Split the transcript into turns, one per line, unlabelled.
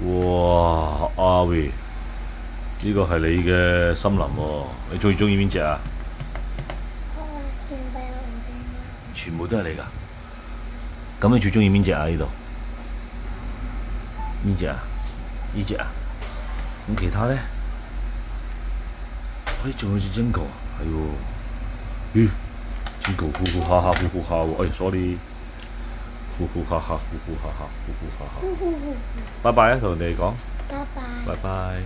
哇，阿威，呢個係你嘅森林喎，你最中意邊隻啊？全部都係你㗎。咁你最中意邊隻啊？呢度邊隻啊？呢隻啊？咁其他咧？哎，仲有隻 Jingle 啊，係喎。咦，Jingle 呼呼哈哈呼呼哈喎，哎，sorry，呼呼哈哈呼呼哈哈呼呼哈哈。拜拜啊，同人哋講。
拜拜。
拜拜。